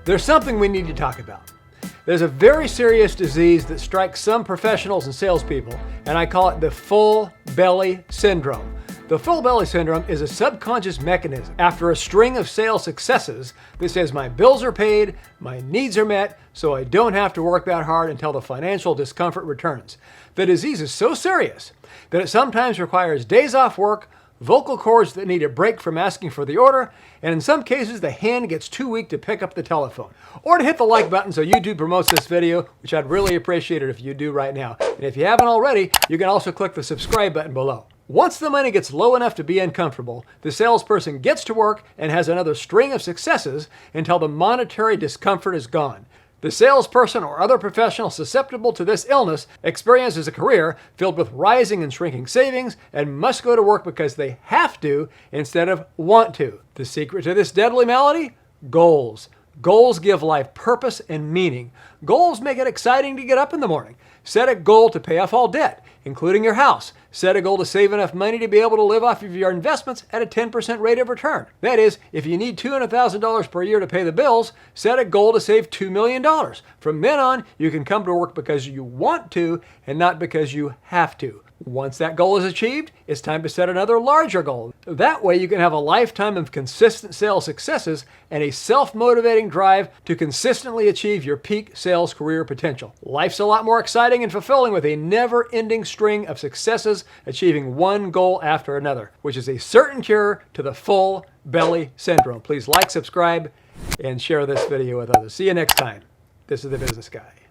There's something we need to talk about. There's a very serious disease that strikes some professionals and salespeople, and I call it the full belly syndrome. The full belly syndrome is a subconscious mechanism after a string of sales successes that says my bills are paid, my needs are met, so I don't have to work that hard until the financial discomfort returns. The disease is so serious that it sometimes requires days off work, vocal cords that need a break from asking for the order, and in some cases the hand gets too weak to pick up the telephone. Or to hit the like button so YouTube promotes this video, which I'd really appreciate it if you do right now. And if you haven't already, you can also click the subscribe button below. Once the money gets low enough to be uncomfortable, the salesperson gets to work and has another string of successes until the monetary discomfort is gone. The salesperson or other professional susceptible to this illness experiences a career filled with rising and shrinking savings and must go to work because they have to instead of want to. The secret to this deadly malady? Goals. Goals give life purpose and meaning. Goals make it exciting to get up in the morning. Set a goal to pay off all debt, including your house. Set a goal to save enough money to be able to live off of your investments at a 10% rate of return. That is, if you need $200,000 per year to pay the bills, set a goal to save $2 million. From then on, you can come to work because you want to and not because you have to. Once that goal is achieved, it's time to set another larger goal. That way you can have a lifetime of consistent sales successes and a self-motivating drive to consistently achieve your peak sales career potential. Life's a lot more exciting and fulfilling with a never-ending string of successes achieving one goal after another, which is a certain cure to the full belly syndrome. Please like, subscribe, and share this video with others. See you next time. This is The Business Guy.